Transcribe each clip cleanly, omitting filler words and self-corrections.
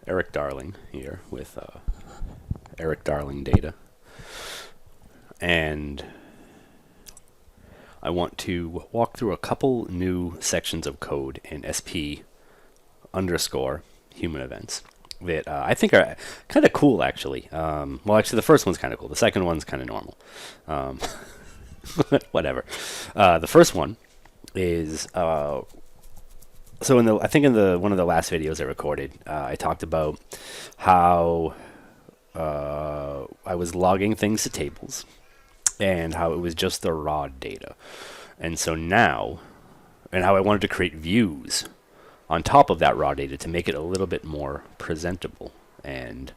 Eric Darling here with Eric Darling Data, and I want to walk through a couple new sections of code in SP underscore human events that I think are kind of cool, actually. Well, actually, the first one's kind of cool. The second one's kind of normal. Um, whatever. The first one is so I think in the one of the last videos I recorded, I talked about how I was logging things to tables and how it was just the raw data. And so now, and how I wanted to create views on top of that raw data to make it a little bit more presentable. And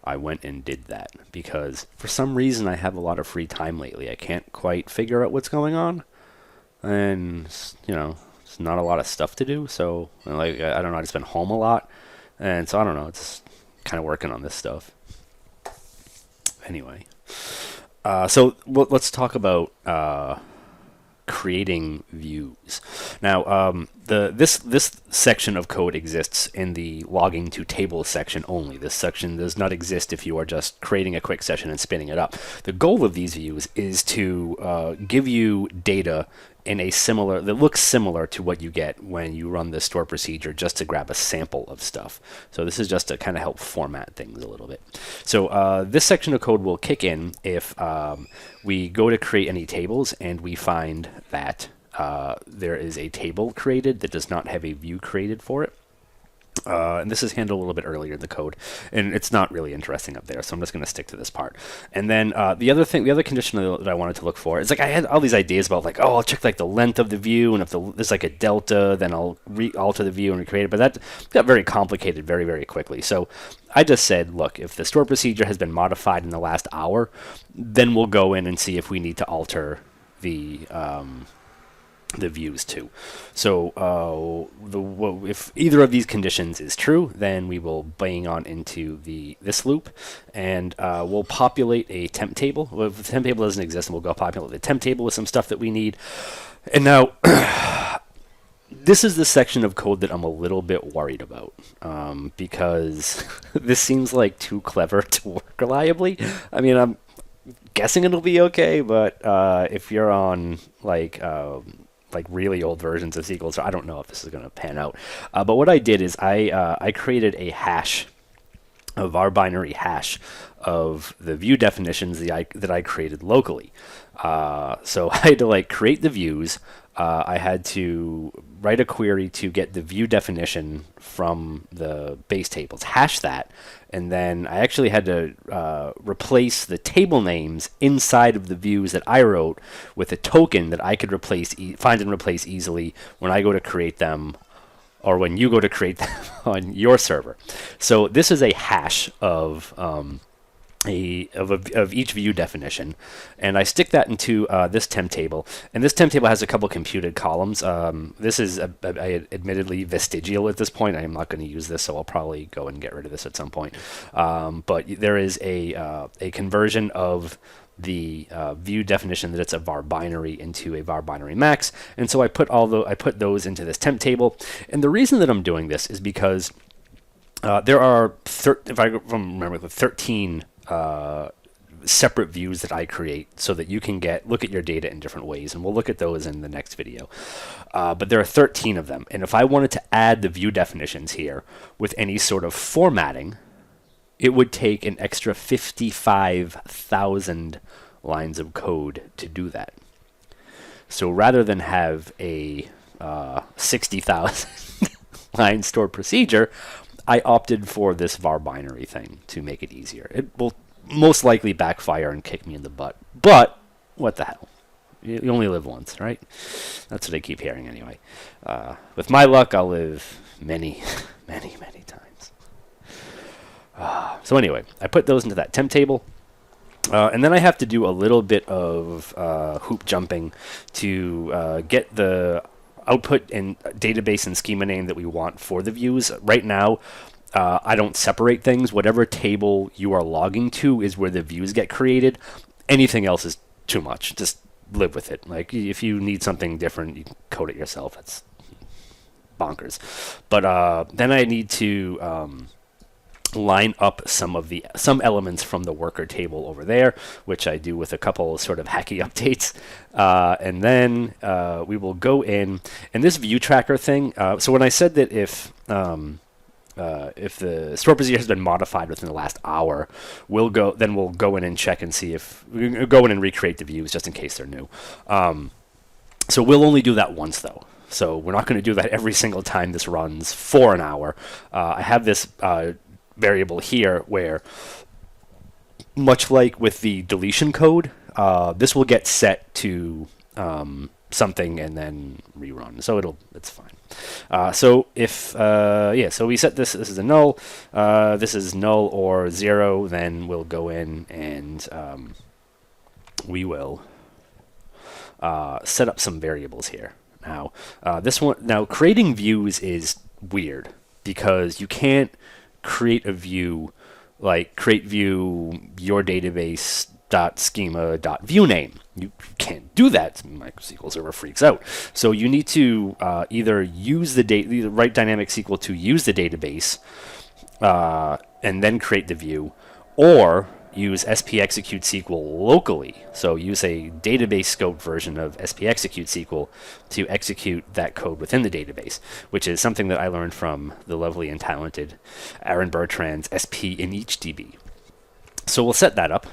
I went and did that because for some reason I have a lot of free time lately. I can't quite figure out what's going on. And, it's not a lot of stuff to do. So, like, I don't know, I just been home a lot. And so I don't know, it's kind of working on this stuff. Anyway, so let's talk about creating views. Now, this section of code exists in the logging to tables section only. This section does not exist if you are just creating a quick session and spinning it up. The goal of these views is to give you data in a similar that looks similar to what you get when you run the store procedure, just to grab a sample of stuff. So this is just to kind of help format things a little bit. So this section of code will kick in if we go to create any tables and we find that there is a table created that does not have a view created for it. And this is handled a little bit earlier in the code, and it's not really interesting up there, so I'm just going to stick to this part. And then the other condition that I wanted to look for is, like, I had all these ideas about, like, oh, I'll check like the length of the view, and if there's like a delta, then I'll alter the view and recreate it. But that got very complicated very, very quickly. So I just said, look, if the store procedure has been modified in the last hour, then we'll go in and see if we need to alter the views too. So if either of these conditions is true, then we will bang on into this loop, and we'll populate a temp table. Well, if the temp table doesn't exist, we'll go populate the temp table with some stuff that we need. And now this is the section of code that I'm a little bit worried about, because this seems like too clever to work reliably. I mean, I'm guessing it'll be okay, but if you're on like really old versions of SQL, so I don't know if this is going to pan out. But what I did is I created a hash, a var binary hash of the view definitions that I created locally. So I had to create the views. I had to write a query to get the view definition from the base tables, hash that, and then I actually had to replace the table names inside of the views that I wrote with a token that I could find and replace easily when I go to create them, or when you go to create them on your server. So this is a hash of each view definition, and I stick that into this temp table, and this temp table has a couple computed columns. This is admittedly vestigial at this point. I am not going to use this, so I'll probably go and get rid of this at some point. But there is a conversion of the view definition that it's a var binary into a var binary max, and so I put those into this temp table. And the reason that I'm doing this is because there are, if I remember, 13 separate views that I create so that you can look at your data in different ways, and we'll look at those in the next video. But there are 13 of them, and if I wanted to add the view definitions here with any sort of formatting, it would take an extra 55,000 lines of code to do that. So rather than have a 60,000 line store procedure, I opted for this var binary thing to make it easier. It will most likely backfire and kick me in the butt, but what the hell? You only live once, right? That's what I keep hearing anyway. With my luck, I'll live many, many, many times. So anyway, I put those into that temp table. And then I have to do a little bit of hoop jumping to get the output and database and schema name that we want for the views. Right now, I don't separate things. Whatever table you are logging to is where the views get created. Anything else is too much. Just live with it. Like, if you need something different, you can code it yourself. That's bonkers. But then I need to line up some elements from the worker table over there, which I do with a couple sort of hacky updates, and then we will go in and this view tracker thing. So when I said that if the store procedure has been modified within the last hour, we'll go in and check and see if we go in and recreate the views just in case they're new. So we'll only do that once though. So we're not going to do that every single time this runs for an hour. I have this variable here where, much like with the deletion code, this will get set to something and then rerun. So it's fine. So if so we set this is a null, this is null or 0, then we'll go in and we will set up some variables here. Now creating views is weird because you can't create a view like create view your database .schema .view name. You can't do that. SQL Server freaks out. So you need to either write dynamic SQL to use the database and then create the view, or use SP-execute SQL locally. So use a database scope version of SP-execute SQL to execute that code within the database, which is something that I learned from the lovely and talented Aaron Bertrand's SP in each DB. So we'll set that up,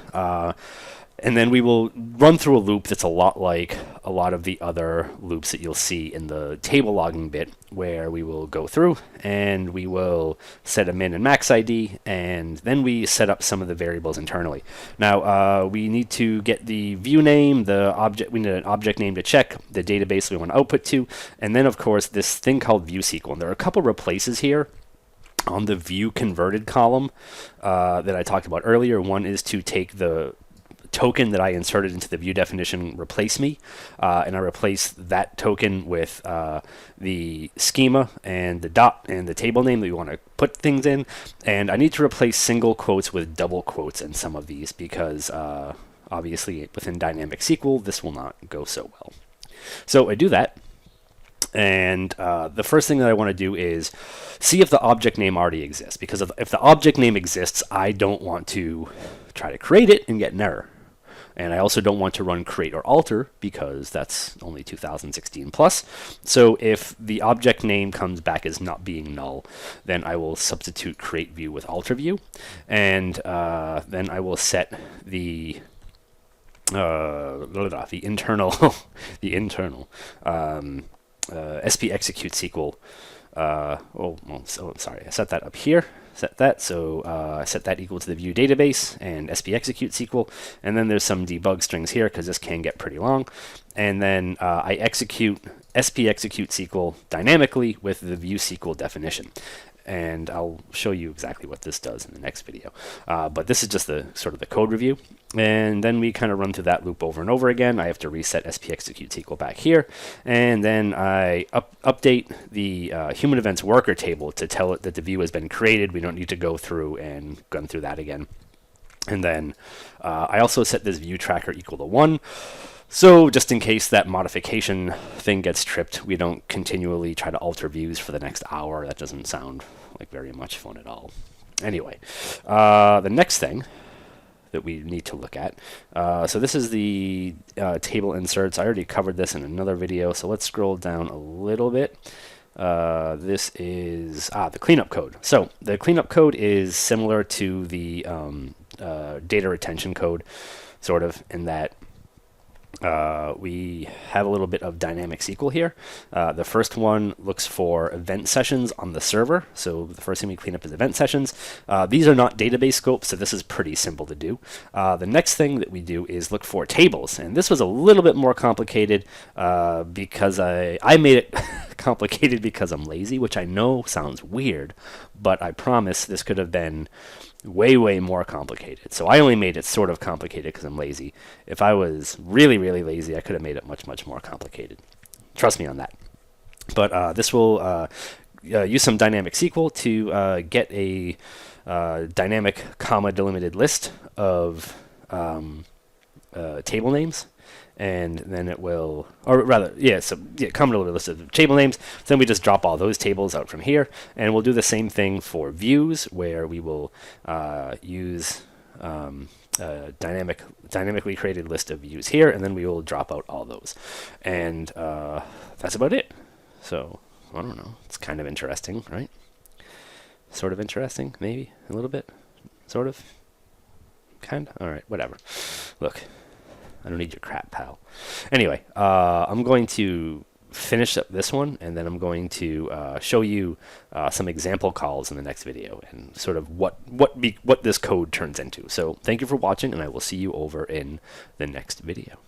and then we will run through a loop that's a lot like a lot of the other loops that you'll see in the table logging bit, where we will go through and we will set a min and max ID, and then we set up some of the variables internally. Now we need to get the view name, we need an object name to check, the database we want to output to, and then of course this thing called view SQL. And there are a couple replaces here on the view converted column that I talked about earlier. One is to take the token that I inserted into the view definition, replace me, and I replace that token with the schema and the dot and the table name that we want to put things in. And I need to replace single quotes with double quotes in some of these because obviously within dynamic SQL this will not go so well. So I do that. And the first thing that I want to do is see if the object name already exists, because if the object name exists, I don't want to try to create it and get an error. And I also don't want to run create or alter because that's only 2016 plus. So if the object name comes back as not being null, then I will substitute create view with alter view, and then I will set the internal SP execute SQL. Sorry, I set that up here. Set that, so I set that equal to the view database and SP execute SQL, and then there's some debug strings here because this can get pretty long, and then I execute SP execute SQL dynamically with the view SQL definition. And I'll show you exactly what this does in the next video. But this is just the sort of the code review. And then we kind of run through that loop over and over again. I have to reset SP execute SQL back here. And then I update the human events worker table to tell it that the view has been created. We don't need to go through and run through that again. And then I also set this view tracker equal to 1. So just in case that modification thing gets tripped, we don't continually try to alter views for the next hour. That doesn't sound like very much fun at all. Anyway, the next thing that we need to look at, so this is the table inserts. I already covered this in another video, so let's scroll down a little bit. This is the cleanup code. So the cleanup code is similar to the data retention code, sort of, in that we have a little bit of dynamic SQL here. The first one looks for event sessions on the server. So the first thing we clean up is event sessions. These are not database scopes, so this is pretty simple to do. The next thing that we do is look for tables. And this was a little bit more complicated because I made it complicated because I'm lazy, which I know sounds weird, but I promise this could have been way more complicated. So I only made it sort of complicated because I'm lazy. If I was really lazy, I could have made it much more complicated. Trust me on that. But this will use some dynamic SQL to get a dynamic comma delimited list of table names. and then it will, or rather, yeah, so yeah, comment over the list of table names. So then we just drop all those tables out from here, and we'll do the same thing for views, where we will use a dynamically created list of views here, and then we will drop out all those, and that's about it. So I don't know. It's kind of interesting, right? Sort of interesting, maybe a little bit, sort of, kind of. All right, whatever. Look, I don't need your crap, pal. Anyway, I'm going to finish up this one, and then I'm going to show you some example calls in the next video, and sort of what this code turns into. So thank you for watching, and I will see you over in the next video.